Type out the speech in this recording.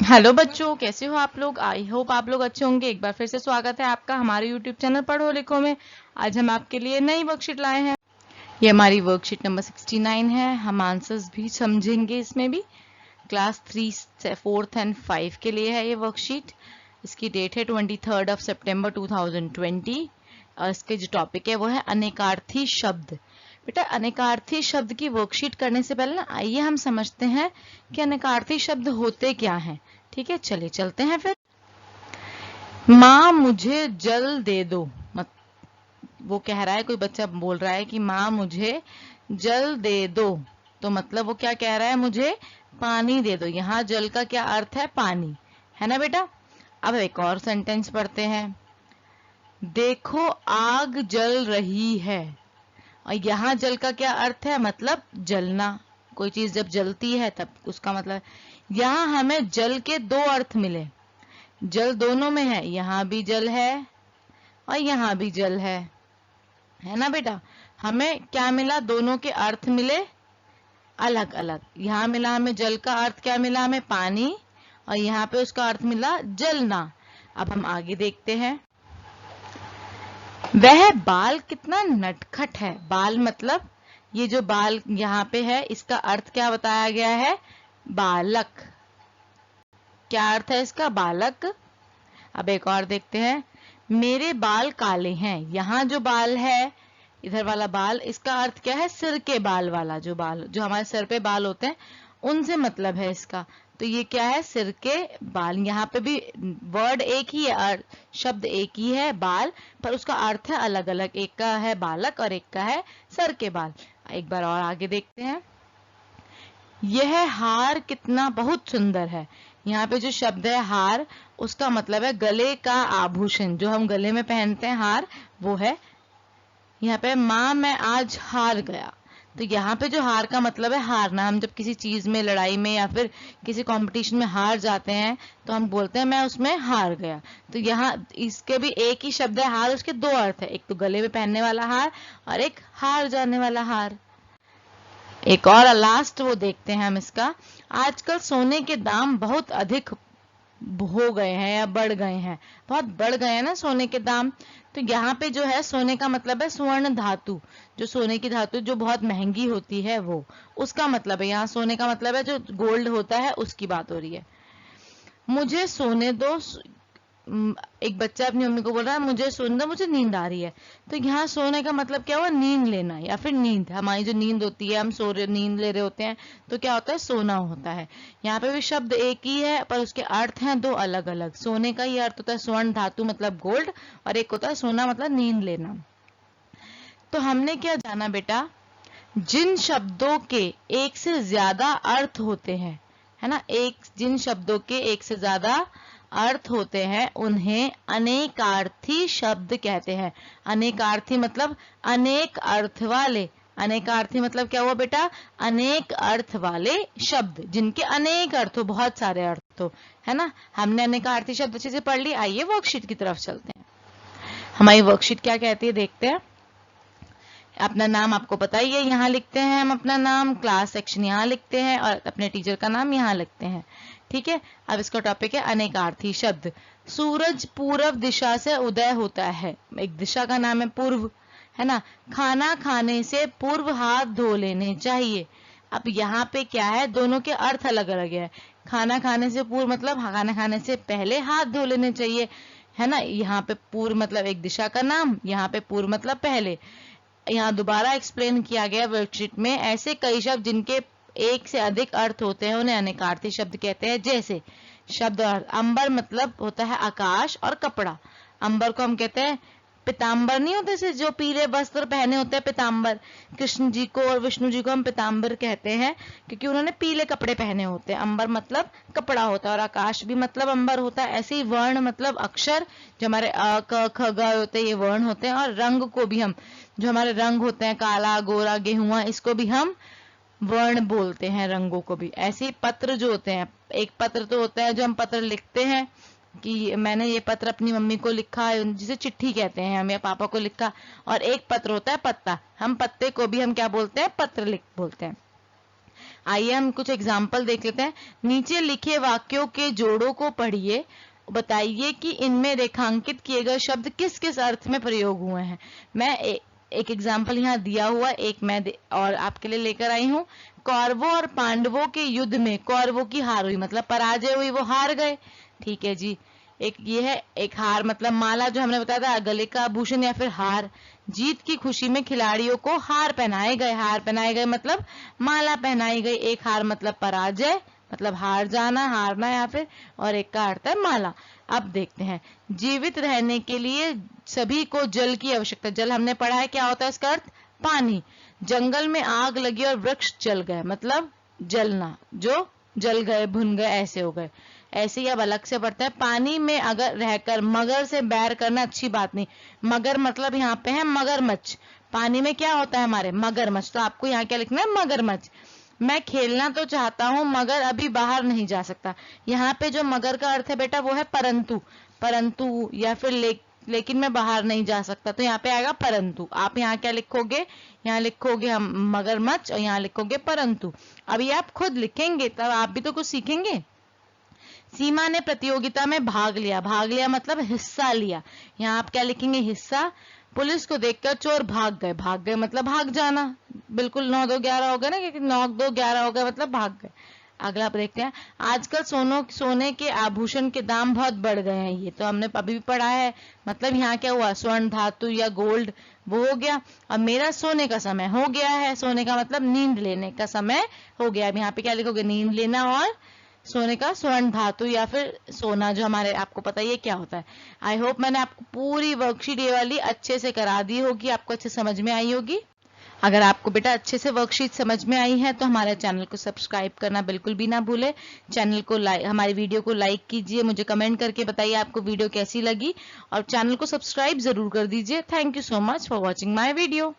Hello बच्चों, कैसे हो आप लोग। आई होप आप लोग अच्छे होंगे। एक बार फिर से स्वागत है आपका हमारे यूट्यूब चैनल पढ़ो लिखो में। आज हम आपके लिए नई वर्कशीट लाए हैं। ये हमारी वर्कशीट नंबर 69 है। हम आंसर्स भी समझेंगे इसमें भी। क्लास 3, 4th एंड 5 के लिए है ये वर्कशीट। इसकी डेट है 23 सितंबर 2020 और इसके जो टॉपिक है वो है अनेकार्थी शब्द। बेटा, अनेकार्थी शब्द की वर्कशीट करने से पहले ना आइए हम समझते हैं कि अनेकार्थी शब्द होते क्या हैं। ठीक है, चलिए चलते हैं फिर। माँ मुझे जल दे दो। मत वो कह रहा है, कोई बच्चा बोल रहा है कि माँ मुझे जल दे दो। तो मतलब वो क्या कह रहा है, मुझे पानी दे दो। यहाँ जल का क्या अर्थ है, पानी, है ना बेटा। अब एक और सेंटेंस पढ़ते हैं। देखो आग जल रही है। और यहाँ जल का क्या अर्थ है, मतलब जलना। कोई चीज जब जलती है तब उसका मतलब। यहाँ हमें जल के दो अर्थ मिले। जल दोनों में है, यहाँ भी जल है और यहाँ भी जल है ना बेटा। हमें क्या मिला, दोनों के अर्थ मिले अलग अलग। यहाँ मिला हमें जल का अर्थ, क्या मिला हमें, पानी। और यहाँ पे उसका अर्थ मिला जलना। अब हम आगे देखते हैं। वह बाल कितना नटखट है। बाल मतलब ये जो बाल यहाँ पे है, इसका अर्थ क्या बताया गया है, बालक। क्या अर्थ है इसका, बालक। अब एक और देखते हैं। मेरे बाल काले हैं। यहाँ जो बाल है, इधर वाला बाल, इसका अर्थ क्या है, सिर के बाल वाला। जो बाल जो हमारे सर पे बाल होते हैं उनसे मतलब है इसका। तो ये क्या है, सिर के बाल। यहाँ पे भी वर्ड एक ही है, शब्द एक ही है, बाल, पर उसका अर्थ है अलग अलग। एक का है बालक और एक का है सर के बाल। एक बार और आगे देखते हैं। यह हार कितना बहुत सुंदर है। यहाँ पे जो शब्द है हार, उसका मतलब है गले का आभूषण, जो हम गले में पहनते हैं हार, वो है। यहाँ पे माँ मैं आज हार गया। तो यहाँ पे जो हार का मतलब है हारना। हम जब किसी चीज में, लड़ाई में या फिर किसी कंपटीशन में हार जाते हैं तो हम बोलते हैं मैं उसमें हार गया। तो यहाँ इसके भी एक ही शब्द है हार, उसके दो अर्थ है। एक तो गले में पहनने वाला हार और एक हार जाने वाला हार। एक और लास्ट वो देखते हैं हम इसका। आजकल सोने के दाम बहुत अधिक हो गए हैं या बढ़ गए हैं। बहुत बढ़ गए हैं ना सोने के दाम। तो यहाँ पे जो है सोने का मतलब है स्वर्ण धातु। जो सोने की धातु जो बहुत महंगी होती है वो, उसका मतलब है। यहाँ सोने का मतलब है जो गोल्ड होता है, उसकी बात हो रही है। मुझे सोने दो। एक बच्चा अपनी मम्मी को बोल रहा है मुझे सोने दो, मुझे नींद आ रही है। तो यहाँ सोने का मतलब क्या हुआ, नींद लेना या फिर नींद। हमारी जो नींद होती है, हम सो रहे, नींद ले रहे होते हैं, तो क्या होता है, सोना होता है। यहाँ पे भी शब्द एक ही है पर उसके अर्थ हैं दो अलग अलग। सोने का ये अर्थ होता है स्वर्ण धातु मतलब गोल्ड, और एक होता है सोना मतलब नींद लेना। तो हमने क्या जाना बेटा, जिन शब्दों के एक से ज्यादा अर्थ होते हैं, है ना, जिन शब्दों के एक से ज्यादा अर्थ होते हैं उन्हें अनेकार्थी शब्द कहते हैं। अनेकार्थी मतलब अनेक अर्थ वाले। अनेकार्थी मतलब क्या हुआ बेटा, अनेक अर्थ वाले शब्द, जिनके अनेक अर्थ हो, बहुत सारे अर्थ हो, है ना। हमने अनेकार्थी शब्द अच्छे से पढ़ ली। आइए वर्कशीट की तरफ चलते हैं। हमारी वर्कशीट क्या कहती है, देखते हैं। अपना नाम आपको पता ही है, यहाँ लिखते हैं हम अपना नाम, क्लास सेक्शन यहाँ लिखते हैं और अपने टीचर का नाम यहाँ लिखते हैं। ठीक है। अब इसका टॉपिक है अनेकार्थी शब्द। सूरज पूर्व दिशा से उदय होता है। एक दिशा का नाम है पूर्व, है ना। खाना खाने से पूर्व हाथ धो लेने चाहिए। अब यहाँ पे क्या है, दोनों के अर्थ अलग अलग है। खाना खाने से पूर्व मतलब खाना खाने से पहले हाथ धो लेने चाहिए, है ना। यहाँ पे पूर्व मतलब एक दिशा का नाम, यहाँ पे पूर्व मतलब पहले। यहाँ दोबारा एक्सप्लेन किया गया वर्कशीट में, ऐसे कई शब्द जिनके एक से अधिक अर्थ होते हैं उन्हें अनेकार्थी शब्द कहते हैं। जैसे शब्द अंबर मतलब होता है आकाश और कपड़ा। अंबर को हम कहते हैं पीताम्बर, नहीं होते से जो पीले वस्त्र पहने होते हैं, पीताम्बर। कृष्ण जी को और विष्णु जी को हम पीताम्बर कहते हैं क्योंकि उन्होंने पीले कपड़े पहने होते हैं। अंबर मतलब कपड़ा होता है और आकाश भी मतलब अंबर होता है। ऐसे ही वर्ण मतलब अक्षर, जो हमारे अ क ख ग होते हैं, ये वर्ण होते हैं। और रंग को भी हम, जो हमारे रंग होते हैं, काला गोरा गेहुआ, इसको भी हम वर्ण बोलते हैं, रंगों को भी। ऐसे ही पत्र जो होते हैं, एक पत्र तो होता है जो हम पत्र लिखते हैं कि मैंने ये पत्र अपनी मम्मी को लिखा, जिसे चिट्ठी कहते हैं हम, या पापा को लिखा। और एक पत्र होता है पत्ता, हम पत्ते को भी हम क्या बोलते हैं, पत्र लिख बोलते हैं। आइए हम कुछ एग्जाम्पल देख लेते हैं। नीचे लिखे वाक्यों के जोड़ों को पढ़िए, बताइए कि इनमें रेखांकित किए गए शब्द किस किस अर्थ में प्रयोग हुए हैं। मैं एक एग्जाम्पल यहाँ दिया हुआ, एक मैं और आपके लिए लेकर आई हूँ। कौरवों और पांडवों के युद्ध में कौरवों की हार हुई, मतलब पराजय हुई, वो हार गए। ठीक है जी। एक ये है, एक हार मतलब माला जो हमने बताया था, गले का आभूषण या फिर हार। जीत की खुशी में खिलाड़ियों को हार पहनाए गए, हार पहनाए गए मतलब माला पहनाई गई। एक हार मतलब पराजय, मतलब हार जाना, हारना या फिर, और एक का अर्थ है माला। अब देखते हैं, जीवित रहने के लिए सभी को जल की आवश्यकता। जल हमने पढ़ा है, क्या होता है इसका अर्थ, पानी। जंगल में आग लगी और वृक्ष जल गए, मतलब जलना, जो जल गए, भुन गए, ऐसे हो गए। ऐसे ही अब अलग से पढ़ते हैं, पानी में अगर रहकर मगर से बैर करना अच्छी बात नहीं। मगर मतलब यहाँ पे है मगरमच्छ। पानी में क्या होता है हमारे, मगरमच्छ। तो आपको यहाँ क्या लिखना है, मगरमच्छ। मैं खेलना तो चाहता हूं मगर अभी बाहर नहीं जा सकता। यहाँ पे जो मगर का अर्थ है बेटा वो है परंतु, परंतु या फिर लेकिन मैं बाहर नहीं जा सकता, तो यहाँ पे आएगा परंतु। आप यहाँ क्या लिखोगे, यहाँ लिखोगे हम मगरमच्छ और यहाँ लिखोगे परंतु। अभी आप खुद लिखेंगे तब आप भी तो कुछ सीखेंगे। सीमा ने प्रतियोगिता में भाग लिया, भाग लिया मतलब हिस्सा लिया। यहाँ आप क्या लिखेंगे, हिस्सा। पुलिस को देखकर चोर भाग गए, भाग गए मतलब भाग जाना। बिल्कुल 9 2 11 हो गए ना, क्योंकि 9 2 11 हो गए मतलब भाग गए। अगला आप देखते हैं, आजकल सोने के आभूषण के दाम बहुत बढ़ गए हैं। ये तो हमने अभी भी पढ़ा है, मतलब यहाँ क्या हुआ, स्वर्ण धातु या गोल्ड वो हो गया। अब मेरा सोने का समय हो गया है, सोने का मतलब नींद लेने का समय हो गया। अब यहाँ पे क्या लिखोगे, नींद लेना और सोने का, स्वर्ण धातु या फिर सोना, जो हमारे आपको पता ही है क्या होता है। आई होप मैंने आपको पूरी वर्कशीट ये वाली अच्छे से करा दी होगी, आपको अच्छे समझ में आई होगी। अगर आपको बेटा अच्छे से वर्कशीट समझ में आई है तो हमारे चैनल को सब्सक्राइब करना बिल्कुल भी ना भूले। चैनल को हमारी वीडियो को लाइक कीजिए, मुझे कमेंट करके बताइए आपको वीडियो कैसी लगी, और चैनल को सब्सक्राइब जरूर कर दीजिए। Thank you so much for watching my video.